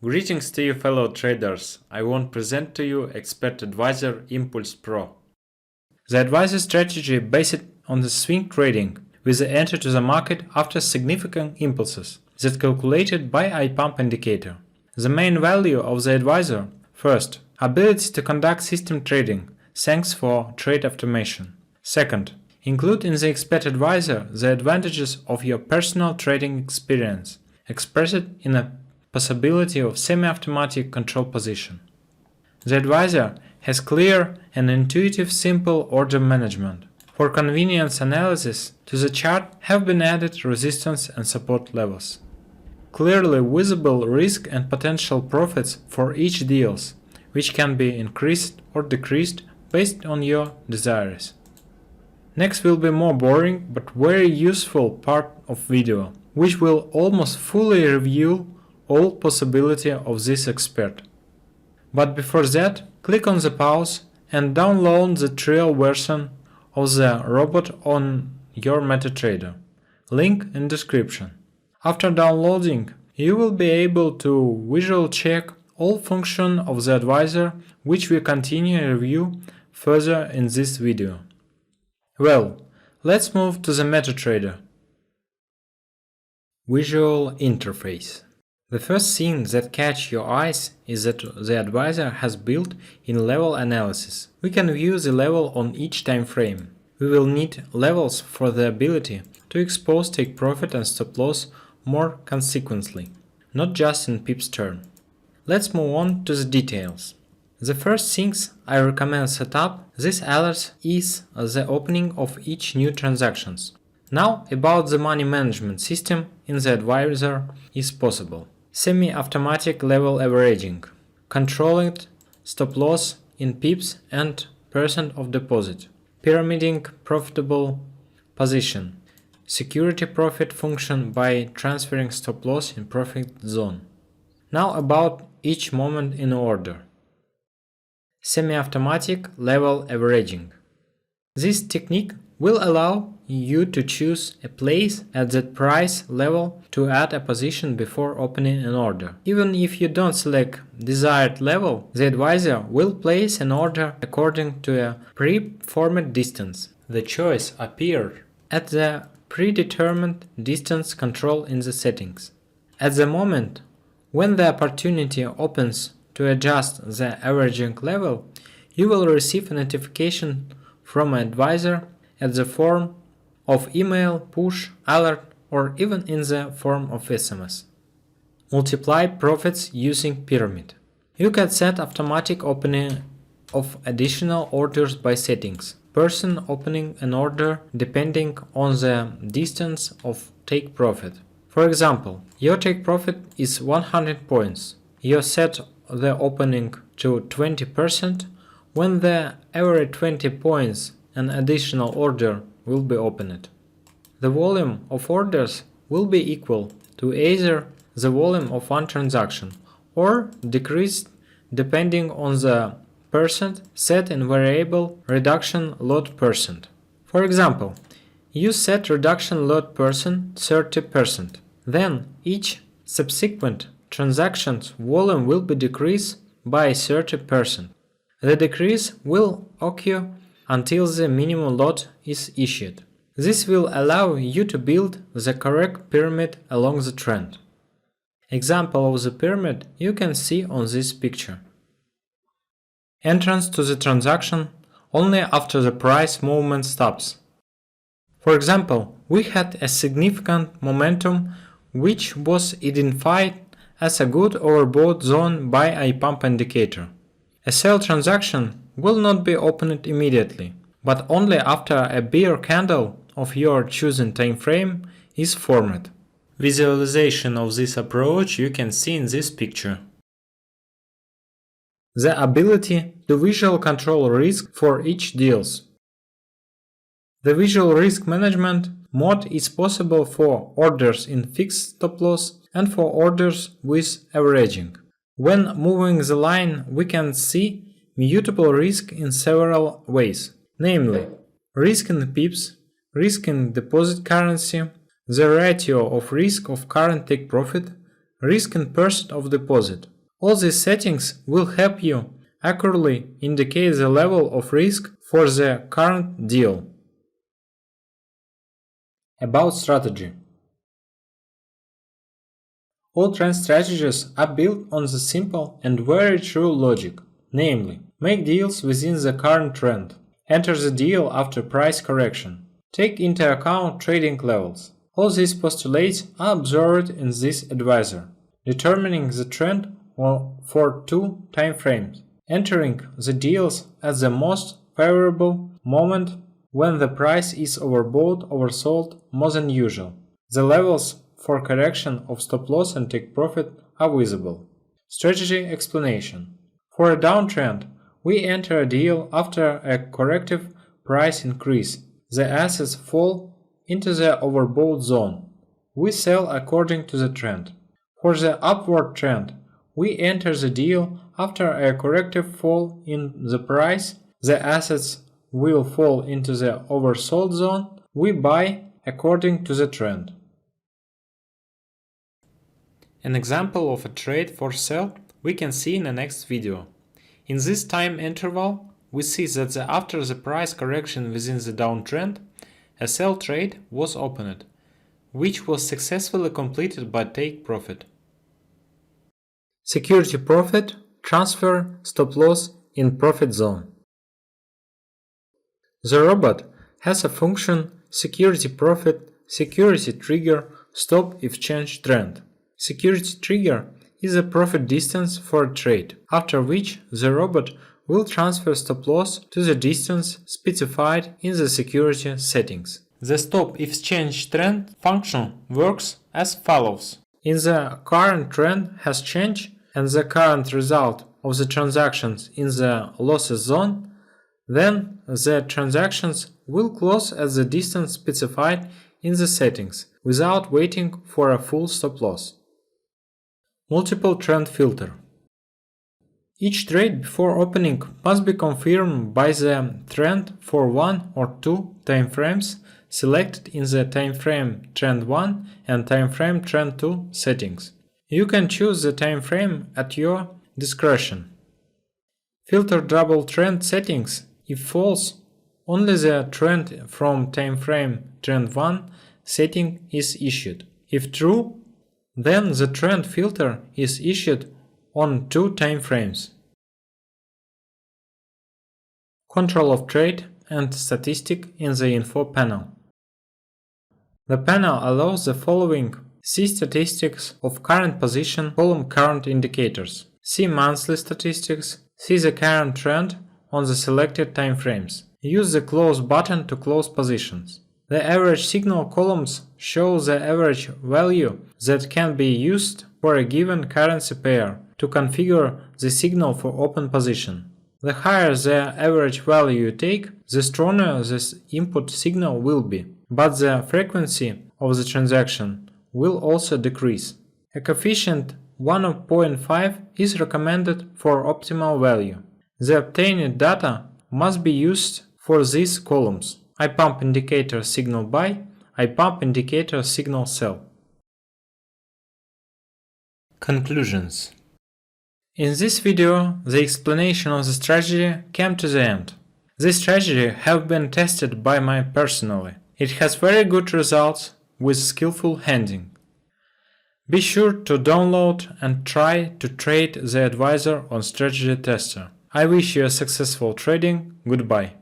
Greetings to you fellow traders. I want to present to you Expert Advisor Impuls Pro. The advisor strategy based on the swing trading with the entry to the market after significant impulses that calculated by iPump indicator. The main value of the advisor: first, ability to conduct system trading thanks for trade automation. Second, include in the Expert Advisor the advantages of your personal trading experience, expressed in a possibility of semi-automatic control position. The advisor has clear and intuitive simple order management. For convenience analysis, to the chart have been added resistance and support levels. Clearly visible risk and potential profits for each deals, which can be increased or decreased based on your desires. Next will be more boring but very useful part of video, which will almost fully review all possibility of this expert. But before that, click on the pause and download the trial version of the robot on your MetaTrader. Link in description. After downloading, you will be able to visually check all functions of the advisor, which we continue to review further in this video. Well, let's move to the MetaTrader. Visual interface. The first thing that catches your eyes is that the advisor has built-in level analysis. We can view the level on each time frame. We will need levels for the ability to expose take profit and stop loss more consequently, not just in pips term. Let's move on to the details. The first things I recommend set up this alert is the opening of each new transactions. Now about the money management system in the advisor is possible. Semi-automatic level averaging, controlling stop loss in pips and percent of deposit, pyramiding profitable position, security profit function by transferring stop loss in profit zone. Now about each moment in order. Semi-automatic level averaging. This technique will allow you to choose a place at that price level to add a position before opening an order. Even if you don't select desired level, the advisor will place an order according to a pre-formed distance. The choice appears at the predetermined distance control in the settings. At the moment when the opportunity opens to adjust the averaging level, you will receive a notification from an advisor at the form of email, push, alert, or even in the form of SMS. Multiply profits using pyramid. You can set automatic opening of additional orders by settings. Person opening an order depending on the distance of take profit. For example, your take profit is 100 points. You set the opening to 20% when the every 20 points an additional order will be opened. The volume of orders will be equal to either the volume of one transaction or decreased depending on the percent set in variable reduction lot percent. For example, you set reduction lot percent 30%. Then each subsequent transaction's volume will be decreased by 30%. The decrease will occur until the minimum lot is issued. This will allow you to build the correct pyramid along the trend. Example of the pyramid you can see on this picture. Entrance to the transaction only after the price movement stops. For example, we had a significant momentum which was identified as a good overbought zone by iPump indicator. A sell transaction will not be opened immediately, but only after a bear candle of your chosen time frame is formed. Visualization of this approach you can see in this picture. The ability to visually control risk for each deals. The visual risk management mode is possible for orders in fixed stop loss and for orders with averaging. When moving the line, we can see mutable risk in several ways, namely risk in pips, risk in deposit currency, the ratio of risk of current take profit, risk in % of deposit. All these settings will help you accurately indicate the level of risk for the current deal. About strategy. All trend strategies are built on the simple and very true logic, namely, make deals within the current trend, enter the deal after price correction, take into account trading levels. All these postulates are observed in this advisor, determining the trend for 2 time frames, entering the deals at the most favorable moment when the price is overbought, oversold more than usual. The levels for correction of stop loss and take profit are visible. Strategy explanation. For a downtrend, we enter a deal after a corrective price increase. The assets fall into the overbought zone. We sell according to the trend. For the upward trend, we enter the deal after a corrective fall in the price. The assets will fall into the oversold zone. We buy according to the trend. An example of a trade for sell we can see in the next video. In this time interval, we see that after the price correction within the downtrend, a sell trade was opened, which was successfully completed by take profit. Security profit, transfer, stop loss in profit zone. The robot has a function security profit, security trigger, stop if change trend. Security trigger is a profit distance for a trade, after which the robot will transfer stop loss to the distance specified in the security settings. The stop if change trend function works as follows. If the current trend has changed and the current result of the transactions in the losses zone, then the transactions will close at the distance specified in the settings without waiting for a full stop loss. Multiple trend filter. Each trade before opening must be confirmed by the trend for 1 or 2 timeframes selected in the timeframe trend 1 and timeframe trend 2 settings. You can choose the timeframe at your discretion. Filter double trend settings. If false, only the trend from timeframe trend 1 setting is issued. If true, then the trend filter is issued on 2 timeframes. Control of trade and statistic in the info panel. The panel allows the following: see statistics of current position, column current indicators, see monthly statistics, see the current trend on the selected timeframes. Use the close button to close positions. The average signal columns show the average value that can be used for a given currency pair to configure the signal for open position. The higher the average value you take, the stronger this input signal will be, but the frequency of the transaction will also decrease. A coefficient 1.5 is recommended for optimal value. The obtained data must be used for these columns: iPump indicator signal buy, iPump indicator signal sell. Conclusions. In this video, the explanation of the strategy came to the end. This strategy have been tested by me personally. It has very good results with skillful handling. Be sure to download and try to trade the advisor on Strategy Tester. I wish you a successful trading. Goodbye.